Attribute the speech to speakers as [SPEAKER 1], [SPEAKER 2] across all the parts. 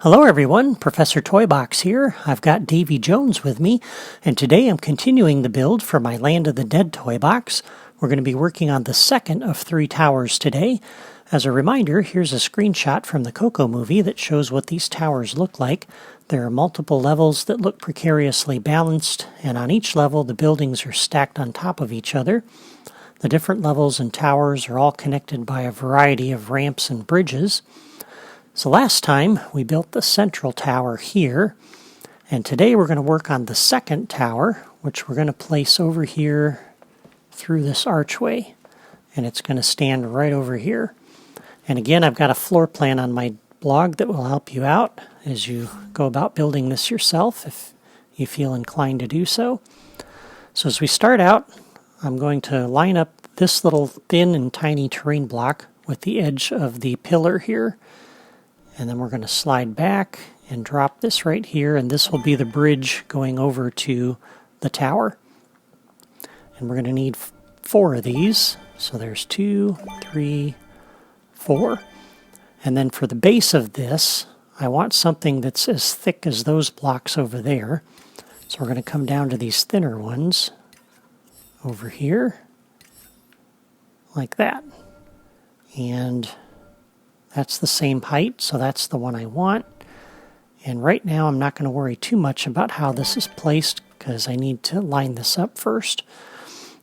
[SPEAKER 1] Hello everyone, Professor Toybox here. I've got Davy Jones with me, and today I'm continuing the build for my Land of the Dead toy box. We're going to be working on the second of 3 towers today. As a reminder, here's a screenshot from the Coco movie that shows what these towers look like. There are multiple levels that look precariously balanced, and on each level the buildings are stacked on top of each other. The different levels and towers are all connected by a variety of ramps and bridges. So last time we built the central tower here, and today we're going to work on the second tower, which we're going to place over here through this archway, and it's going to stand right over here. And again, I've got a floor plan on my blog that will help you out as you go about building this yourself if you feel inclined to do so. So as we start out, I'm going to line up this little thin and tiny terrain block with the edge of the pillar here. And then we're going to slide back and drop this right here, and this will be the bridge going over to the tower. And we're going to need 4 of these. So there's 2, 3, 4. And then for the base of this, I want something that's as thick as those blocks over there. So we're going to come down to these thinner ones over here, like that. And that's the same height, so that's the one I want. And right now I'm not going to worry too much about how this is placed because I need to line this up first.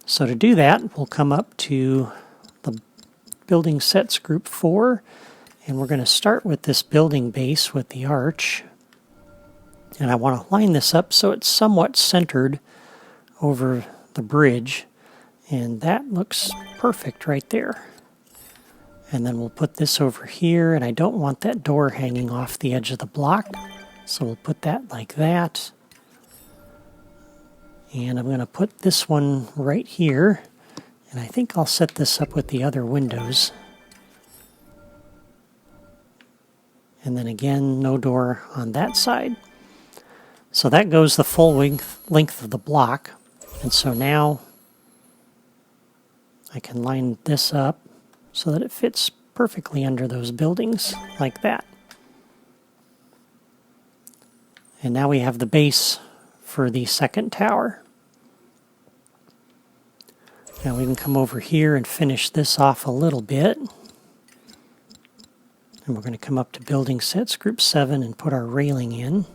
[SPEAKER 1] So to do that, we'll come up to the building sets group 4, and we're going to start with this building base with the arch. And I want to line this up so it's somewhat centered over the bridge, and that looks perfect right there. And then we'll put this over here, and I don't want that door hanging off the edge of the block, so we'll put that like that. And I'm going to put this one right here, and I think I'll set this up with the other windows. And then again, no door on that side. So that goes the full length of the block, and so now I can line this up so that it fits perfectly under those buildings, like that. And now we have the base for the second tower. Now we can come over here and finish this off a little bit. And we're going to come up to building sets group 7 and put our railing in.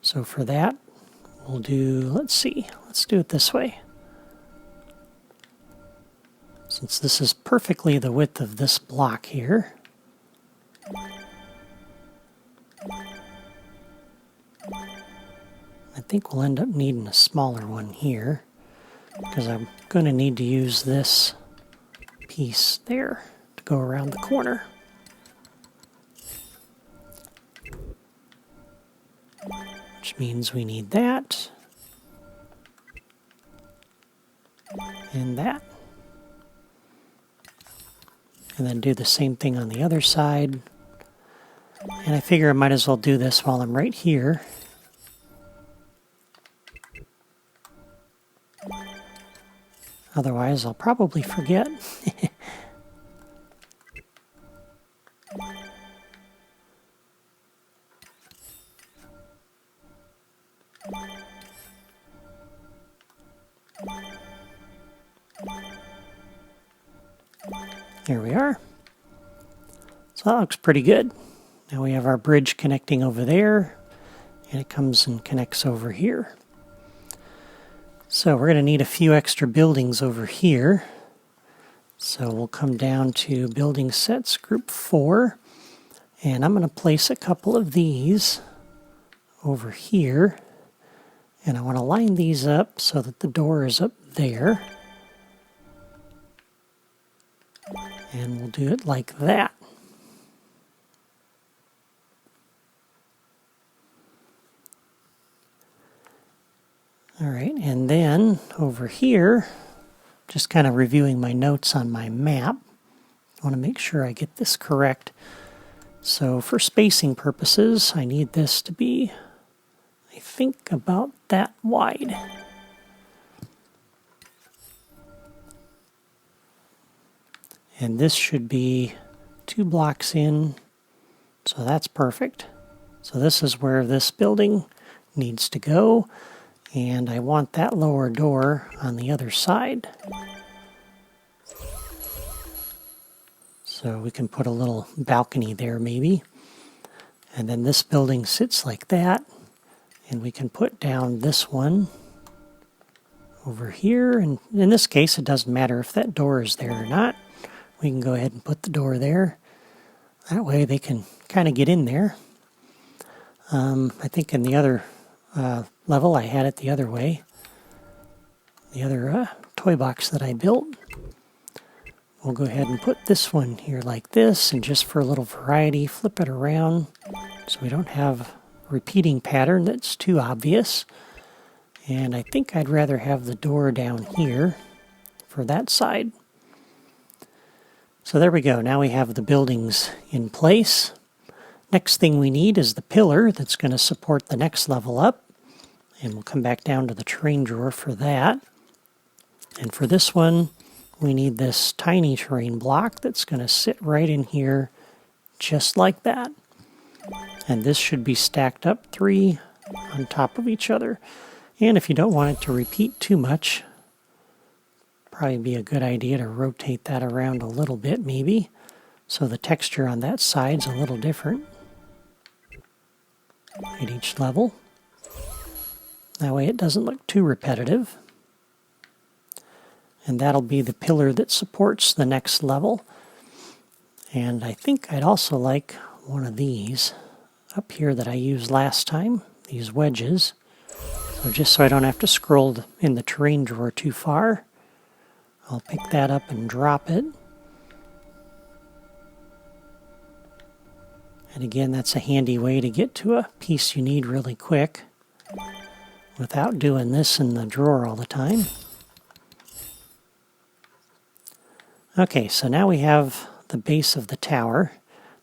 [SPEAKER 1] So for that, we'll do, let's do it this way. Since this is perfectly the width of this block here, I think we'll end up needing a smaller one here, because I'm going to need to use this piece there to go around the corner. Which means we need that, and that. And then do the same thing on the other side. And I figure I might as well do this while I'm right here. Otherwise, I'll probably forget. There we are. So that looks pretty good. Now we have our bridge connecting over there, and it comes and connects over here. So we're going to need a few extra buildings over here. So we'll come down to building sets group 4, and I'm going to place a couple of these over here, and I want to line these up so that the door is up there. And we'll do it like that. All right, and then over here, just kind of reviewing my notes on my map, I want to make sure I get this correct. So for spacing purposes, I need this to be, I think, about that wide. And this should be 2 blocks in, so that's perfect. So this is where this building needs to go, and I want that lower door on the other side. So we can put a little balcony there maybe. And then this building sits like that. And we can put down this one over here. And in this case, it doesn't matter if that door is there or not. We can go ahead and put the door there. That way they can kind of get in there. I think in the other level I had it the other way. The other toy box that I built. We'll go ahead and put this one here like this, and just for a little variety, flip it around so we don't have a repeating pattern that's too obvious. And I think I'd rather have the door down here for that side. So there we go. Now we have the buildings in place. Next thing we need is the pillar that's going to support the next level up. And we'll come back down to the terrain drawer for that. And for this one, we need this tiny terrain block that's going to sit right in here, just like that. And this should be stacked up 3 on top of each other. And if you don't want it to repeat too much, probably be a good idea to rotate that around a little bit maybe, so the texture on that side's a little different at each level. That way it doesn't look too repetitive. And that'll be the pillar that supports the next level. And I think I'd also like one of these up here that I used last time, these wedges. So just so I don't have to scroll in the terrain drawer too far, I'll pick that up and drop it. And again, that's a handy way to get to a piece you need really quick without doing this in the drawer all the time. Okay, so now we have the base of the tower.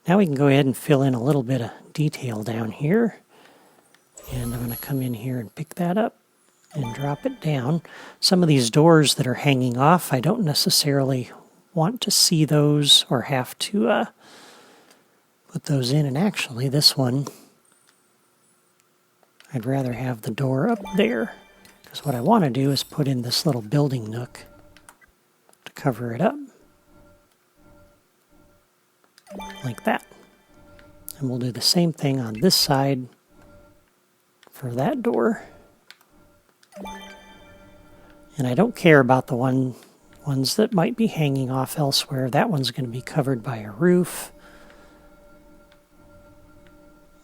[SPEAKER 1] Now we can go ahead and fill in a little bit of detail down here. And I'm going to come in here and pick that up and drop it down. Some of these doors that are hanging off, I don't necessarily want to see those or have to put those in. And actually, this one, I'd rather have the door up there. Because what I want to do is put in this little building nook to cover it up. Like that. And we'll do the same thing on this side for that door. And I don't care about the ones that might be hanging off elsewhere. That one's going to be covered by a roof.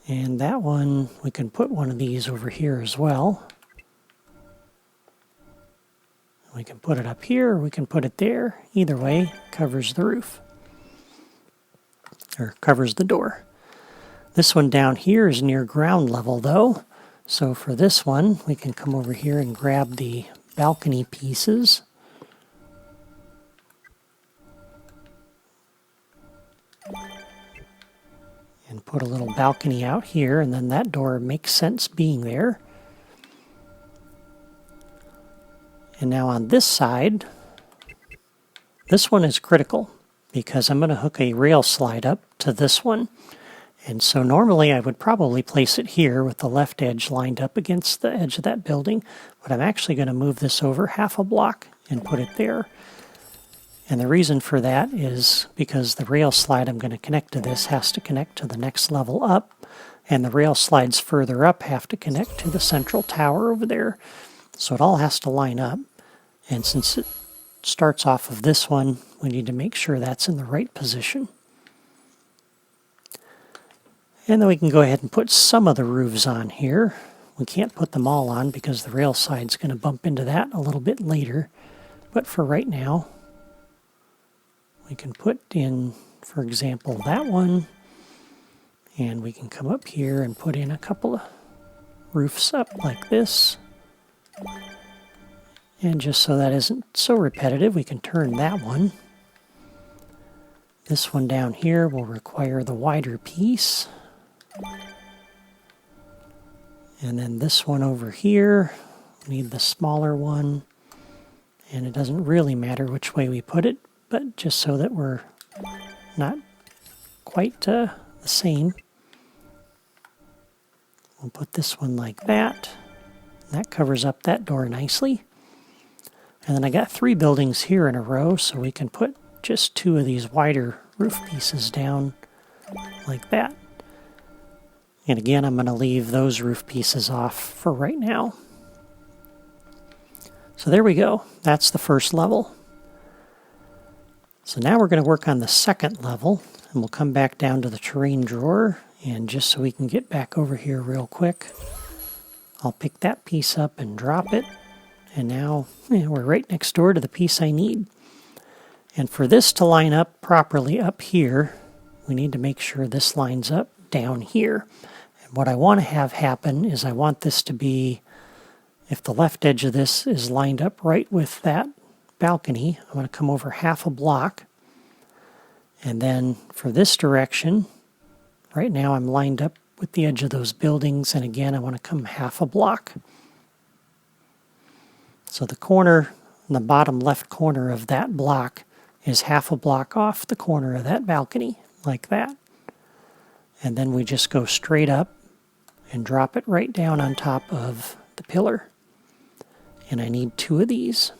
[SPEAKER 1] And that one, we can put one of these over here as well. We can put it up here, or we can put it there. Either way, covers the roof. Or covers the door. This one down here is near ground level though. So for this one, we can come over here and grab the balcony pieces. And put a little balcony out here, and then that door makes sense being there. And now on this side, this one is critical because I'm going to hook a rail slide up to this one. And so normally I would probably place it here with the left edge lined up against the edge of that building, but I'm actually going to move this over half a block and put it there. And the reason for that is because the rail slide I'm going to connect to this has to connect to the next level up, and the rail slides further up have to connect to the central tower over there. So it all has to line up. And since it starts off of this one, we need to make sure that's in the right position. And then we can go ahead and put some of the roofs on here. We can't put them all on because the rail side's going to bump into that a little bit later. But for right now, we can put in, for example, that one. And we can come up here and put in a couple of roofs up like this. And just so that isn't so repetitive, we can turn that one. This one down here will require the wider piece. And then this one over here, we need the smaller one. And it doesn't really matter which way we put it, but just so that we're not quite the same. We'll put this one like that. That covers up that door nicely. And then I got 3 buildings here in a row, so we can put just 2 of these wider roof pieces down like that. And again, I'm going to leave those roof pieces off for right now. So there we go. That's the first level. So now we're going to work on the second level, and we'll come back down to the terrain drawer. And just so we can get back over here real quick, I'll pick that piece up and drop it. And now we're right next door to the piece I need. And for this to line up properly up here, we need to make sure this lines up down here. And what I want to have happen is I want this to be, if the left edge of this is lined up right with that balcony, I'm going to come over half a block. And then for this direction, right now I'm lined up with the edge of those buildings, and again I want to come half a block. So the corner, the bottom left corner of that block is half a block off the corner of that balcony, like that. And then we just go straight up and drop it right down on top of the pillar. And I need 2 of these.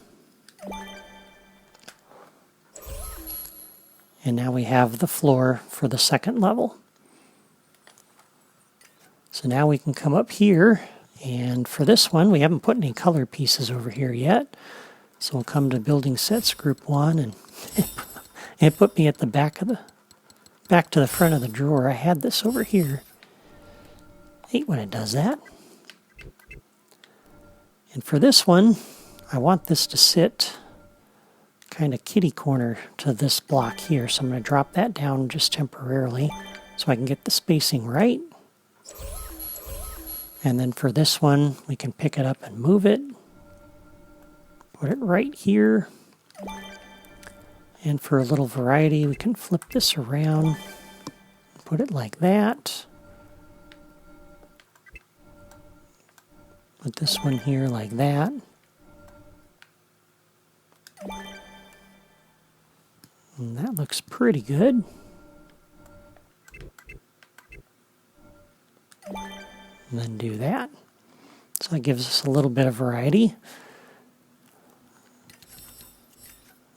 [SPEAKER 1] And now we have the floor for the second level. So now we can come up here, and for this one, we haven't put any color pieces over here yet. So we'll come to Building Sets Group 1, and it put me at the back to the front of the drawer. I had this over here. I hate when it does that. And for this one, I want this to sit kind of kitty corner to this block here. So I'm going to drop that down just temporarily so I can get the spacing right. And then for this one, we can pick it up and move it. Put it right here. And for a little variety, we can flip this around. Put it like that. Put this one here like that. And that looks pretty good. And then do that. So that gives us a little bit of variety.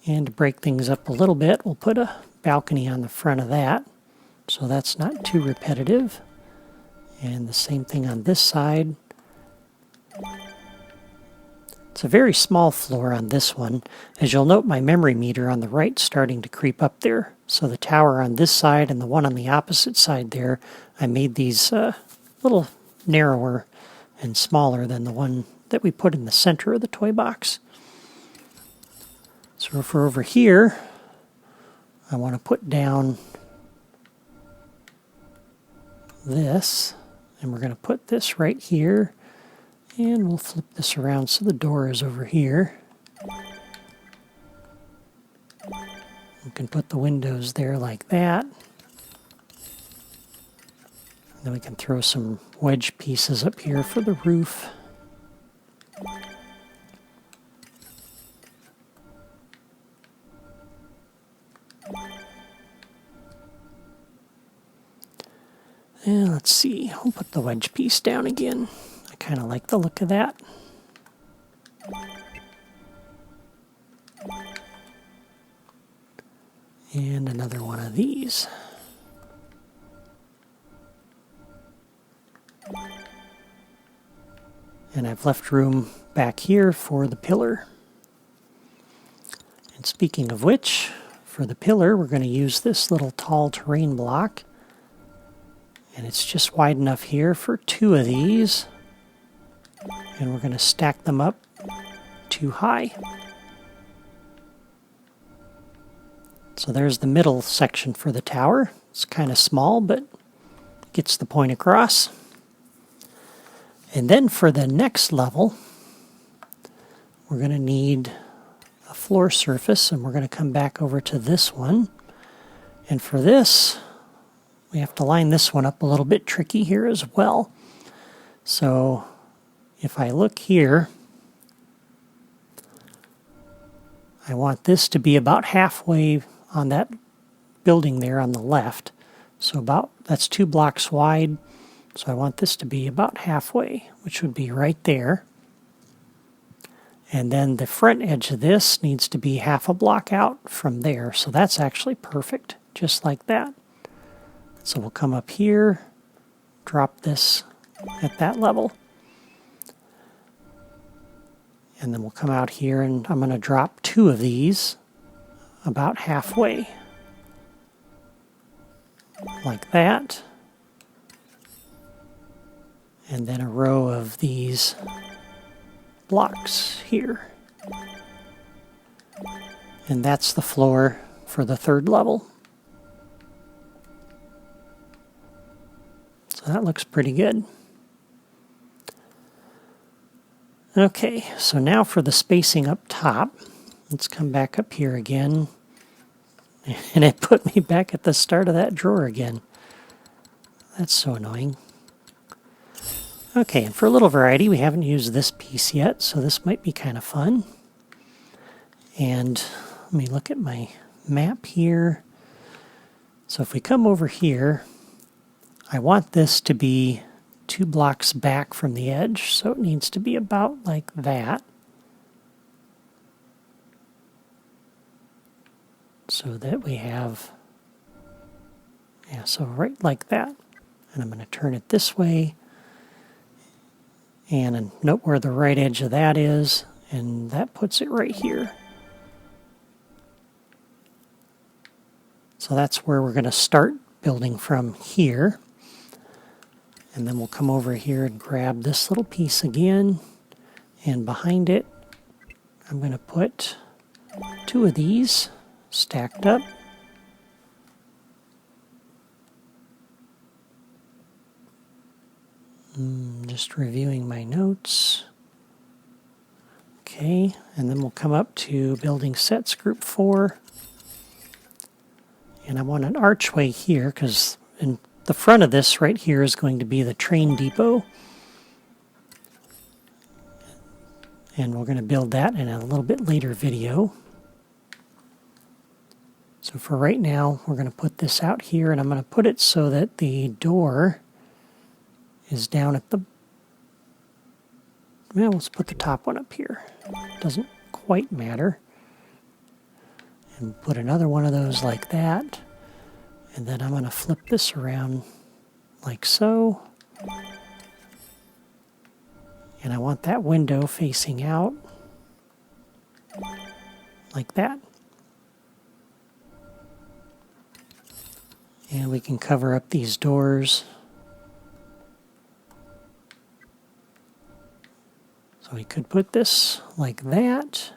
[SPEAKER 1] And to break things up a little bit, we'll put a balcony on the front of that, so that's not too repetitive. And the same thing on this side. It's a very small floor on this one. As you'll note, my memory meter on the right starting to creep up there. So the tower on this side and the one on the opposite side there, I made these little narrower and smaller than the one that we put in the center of the toy box. So if we're over here, I want to put down this, and we're going to put this right here, and we'll flip this around so the door is over here. We can put the windows there like that. Then we can throw some wedge pieces up here for the roof. And let's see, we'll put the wedge piece down again. I kind of like the look of that. And another one of these. And I've left room back here for the pillar. And speaking of which, for the pillar, we're going to use this little tall terrain block. And it's just wide enough here for 2 of these. And we're going to stack them up 2 high. So there's the middle section for the tower. It's kind of small, but gets the point across. And then for the next level, we're going to need a floor surface, and we're going to come back over to this one. And for this, we have to line this one up a little bit tricky here as well. So if I look here, I want this to be about halfway on that building there on the left. So that's 2 blocks wide, So I want this to be about halfway, which would be right there. And then the front edge of this needs to be half a block out from there. So that's actually perfect, just like that. So we'll come up here, drop this at that level. And then we'll come out here and I'm going to drop 2 of these about halfway. Like that. And then a row of these blocks here. And that's the floor for the 3rd level. So that looks pretty good. Okay, so now for the spacing up top. Let's come back up here again. And it put me back at the start of that drawer again. That's so annoying. Okay, and for a little variety, we haven't used this piece yet, so this might be kind of fun. And let me look at my map here. So if we come over here, I want this to be 2 blocks back from the edge, so it needs to be about like that. So that we have, yeah, so right like that. And I'm going to turn it this way. And note where the right edge of that is, and that puts it right here. So that's where we're going to start building from here. And then we'll come over here and grab this little piece again. And behind it, I'm going to put 2 of these stacked up. Just reviewing my notes. Okay, and then we'll come up to building sets group 4. And I want an archway here because in the front of this right here is going to be the train depot. And we're going to build that in a little bit later video. So for right now, we're going to put this out here, and I'm going to put it so that the door is down at the, well, let's put the top one up here. Doesn't quite matter. And put another one of those like that. And then I'm going to flip this around like so. And I want that window facing out like that. And we can cover up these doors. So we could put this like that.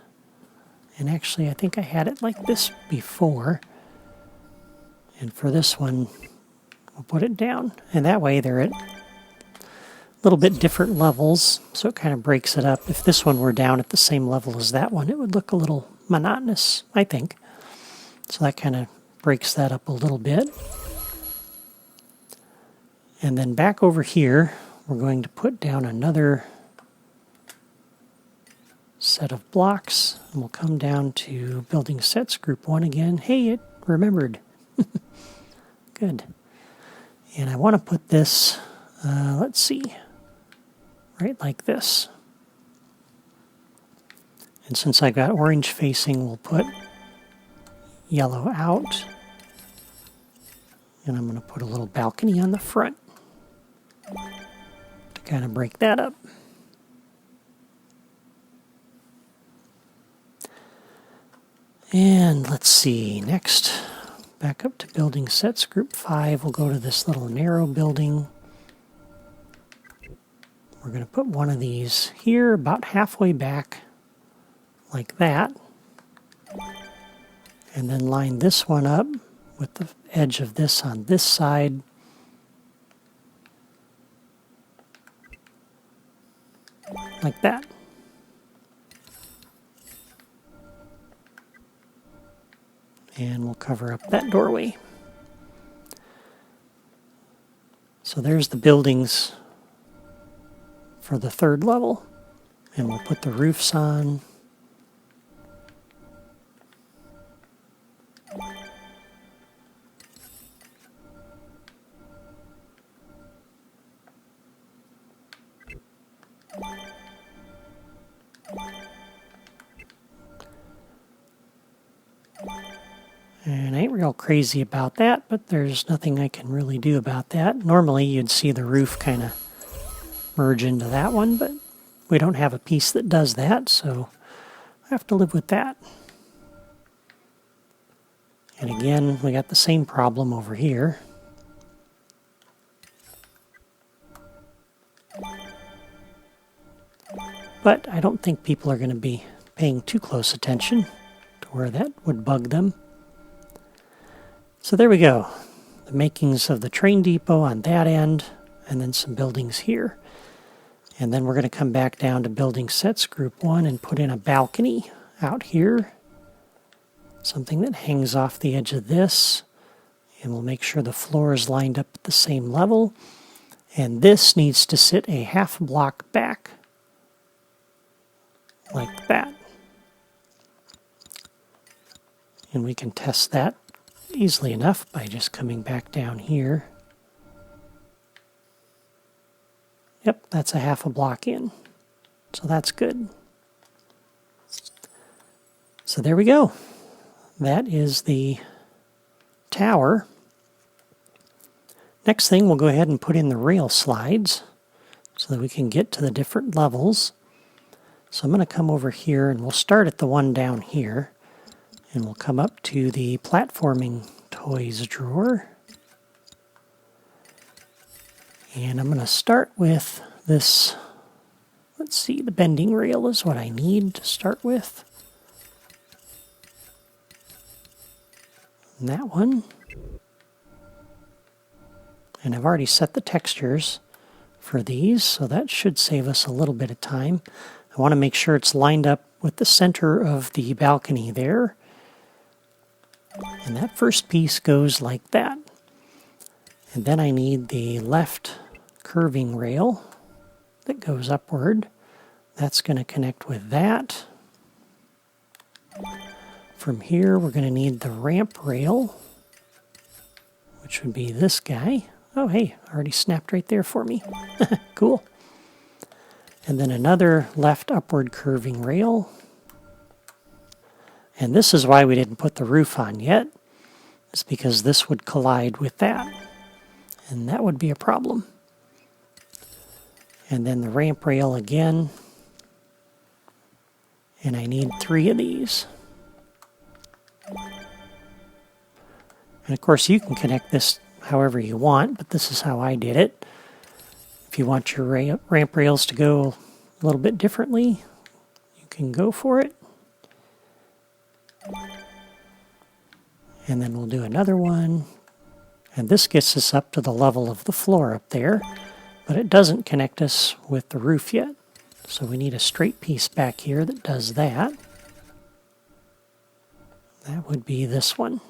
[SPEAKER 1] And actually, I think I had it like this before. And for this one, we'll put it down. And that way they're at a little bit different levels, so it kind of breaks it up. If this one were down at the same level as that one, it would look a little monotonous, I think. So that kind of breaks that up a little bit. And then back over here, we're going to put down another set of blocks. And we'll come down to building sets group 1 again. Hey, it remembered. Good. And I want to put this, let's see, right like this. And since I got orange facing, we'll put yellow out. And I'm going to put a little balcony on the front to kind of break that up. And let's see, next, back up to building sets group 5, we'll go to this little narrow building. We're going to put one of these here, about halfway back, like that. And then line this one up with the edge of this on this side. Like that. And we'll cover up that doorway. So there's the buildings for the 3rd level. And we'll put the roofs on. And I ain't real crazy about that, but there's nothing I can really do about that. Normally you'd see the roof kind of merge into that one, but we don't have a piece that does that, so I have to live with that. And again, we got the same problem over here. But I don't think people are going to be paying too close attention to where that would bug them. So there we go. The makings of the train depot on that end, and then some buildings here. And then we're going to come back down to building sets group 1 and put in a balcony out here. Something that hangs off the edge of this. And we'll make sure the floor is lined up at the same level. And this needs to sit a half block back. Like that. And we can test that easily enough by just coming back down here. Yep, that's a half a block in. So that's good. So there we go. That is the tower. Next thing, we'll go ahead and put in the rail slides so that we can get to the different levels. So I'm going to come over here and we'll start at the one down here. And we'll come up to the platforming toys drawer. And I'm going to start with this. Let's see, the bending rail is what I need to start with. And that one. And I've already set the textures for these, so that should save us a little bit of time. I want to make sure it's lined up with the center of the balcony there. And that first piece goes like that. And then I need the left curving rail that goes upward. That's going to connect with that. From here, we're going to need the ramp rail, which would be this guy. Oh, hey, already snapped right there for me. Cool. And then another left upward curving rail. And this is why we didn't put the roof on yet. It's because this would collide with that. And that would be a problem. And then the ramp rail again. And I need 3 of these. And of course you can connect this however you want, but this is how I did it. If you want your ramp rails to go a little bit differently, you can go for it. And then we'll do another one. And this gets us up to the level of the floor up there, but it doesn't connect us with the roof yet. So we need a straight piece back here that does that. That would be this one.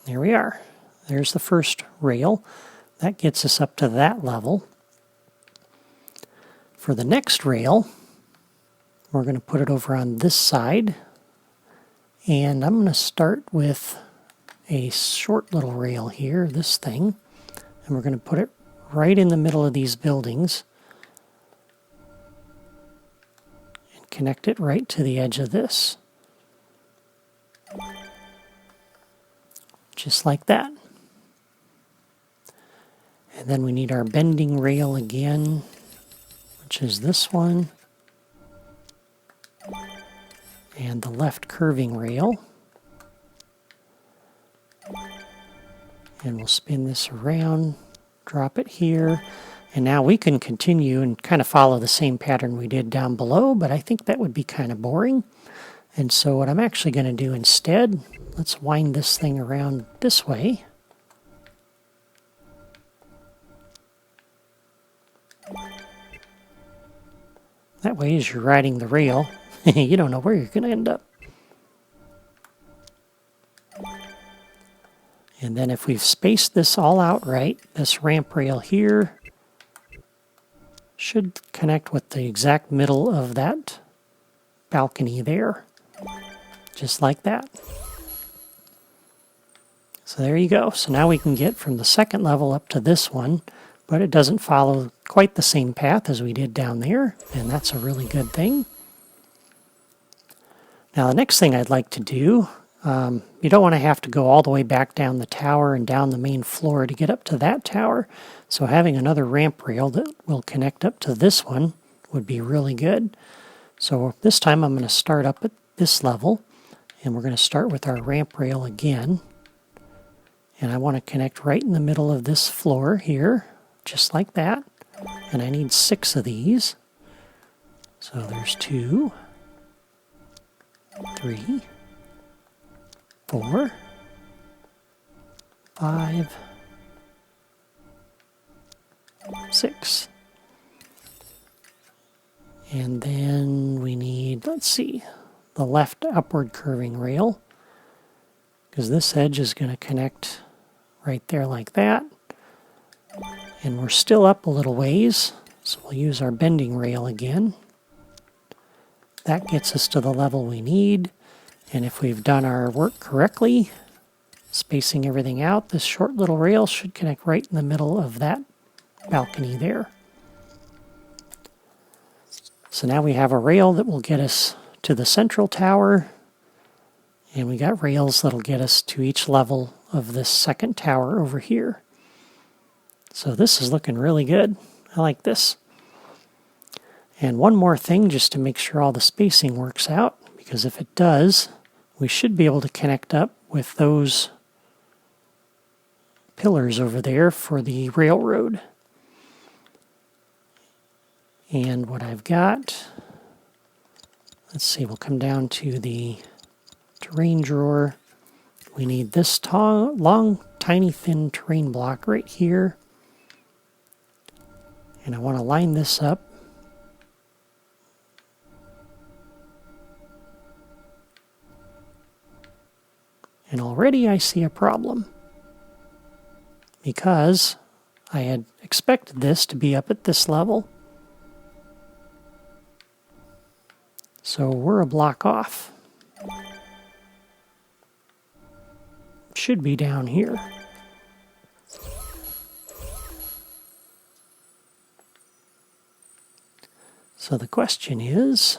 [SPEAKER 1] There we are. There's the first rail. That gets us up to that level. For the next rail, we're going to put it over on this side. And I'm going to start with a short little rail here, this thing. And we're going to put it right in the middle of these buildings. And connect it right to the edge of this. Just like that. And then we need our bending rail again, which is this one. And the left curving rail. And we'll spin this around, drop it here. And now we can continue and kind of follow the same pattern we did down below, but I think that would be kind of boring. And so what I'm actually going to do instead, let's wind this thing around this way. That way, as you're riding the rail, you don't know where you're going to end up. And then if we've spaced this all out right, this ramp rail here should connect with the exact middle of that balcony there. Just like that. So there you go. So now we can get from the second level up to this one, but it doesn't follow quite the same path as we did down there, and that's a really good thing. Now the next thing I'd like to do, you don't want to have to go all the way back down the tower and down the main floor to get up to that tower. So having another ramp rail that will connect up to this one would be really good. So this time I'm going to start up at this level, and we're going to start with our ramp rail again. And I want to connect right in the middle of this floor here, just like that. And I need 6 of these. So there's 2, 3, 4, 5, 6. And then we need, let's see, the left upward curving rail, because this edge is going to connect right there like that. And we're still up a little ways, so we'll use our bending rail again. That gets us to the level we need. And if we've done our work correctly, spacing everything out, this short little rail should connect right in the middle of that balcony there. So now we have a rail that will get us to the central tower, and we got rails that'll get us to each level of this second tower over here. So this is looking really good. I like this. And one more thing just to make sure all the spacing works out, because if it does, we should be able to connect up with those pillars over there for the railroad. And what I've got, let's see, we'll come down to the terrain drawer. We need this long, tiny, thin terrain block right here. And I want to line this up. And already I see a problem, because I had expected this to be up at this level. So we're a block off. It should be down here. So the question is,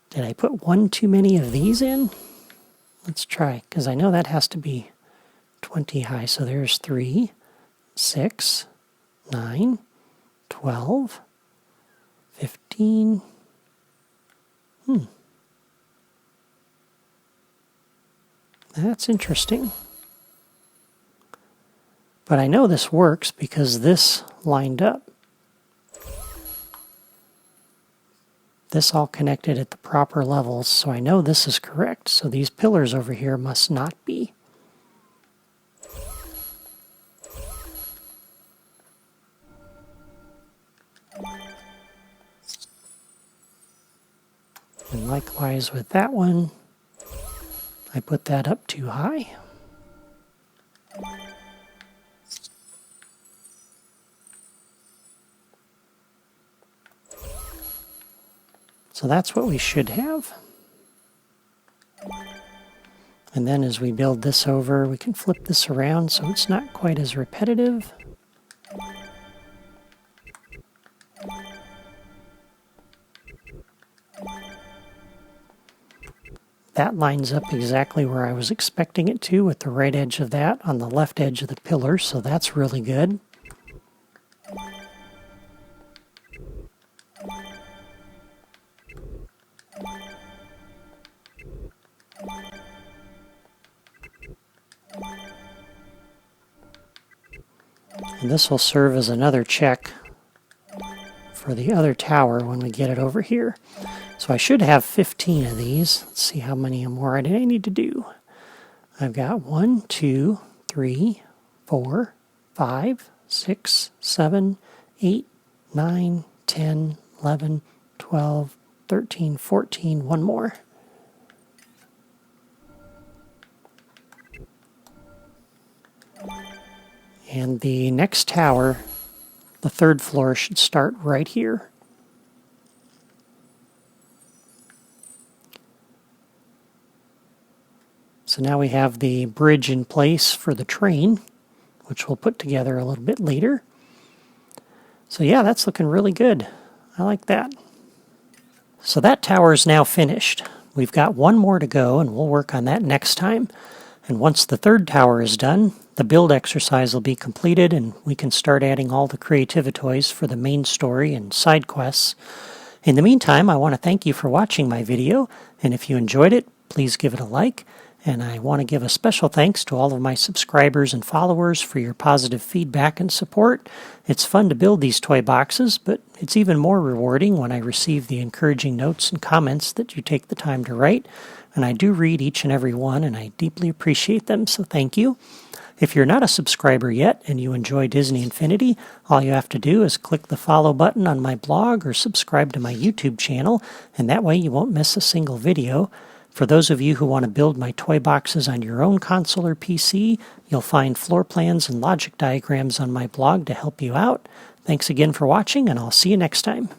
[SPEAKER 1] did I put one too many of these in? Let's try, because I know that has to be 20 high. So there's 3, 6, 9, 12, 15. That's interesting. But I know this works because this lined up. This all connected at the proper levels, so I know this is correct. So these pillars over here must not be. And likewise with that one, I put that up too high. So that's what we should have. And then as we build this over, we can flip this around so it's not quite as repetitive. That lines up exactly where I was expecting it to, with the right edge of that on the left edge of the pillar, so that's really good. And this will serve as another check for the other tower when we get it over here. So I should have 15 of these. Let's see how many more do I need to do. I've got 1, 2, 3, 4, 5, 6, 7, 8, 9, 10, 11, 12, 13, 14, one more. And the next tower, the third floor, should start right here. So now we have the bridge in place for the train, which we'll put together a little bit later. So yeah, that's looking really good. I like that. So that tower is now finished. We've got one more to go, and we'll work on that next time. And once the third tower is done, the build exercise will be completed, and we can start adding all the creativitoys for the main story and side quests. In the meantime, I want to thank you for watching my video, and if you enjoyed it, please give it a like. And I want to give a special thanks to all of my subscribers and followers for your positive feedback and support. It's fun to build these toy boxes, but it's even more rewarding when I receive the encouraging notes and comments that you take the time to write. And I do read each and every one, and I deeply appreciate them, so thank you. If you're not a subscriber yet and you enjoy Disney Infinity, all you have to do is click the follow button on my blog or subscribe to my YouTube channel, and that way you won't miss a single video. For those of you who want to build my toy boxes on your own console or PC, you'll find floor plans and logic diagrams on my blog to help you out. Thanks again for watching, and I'll see you next time.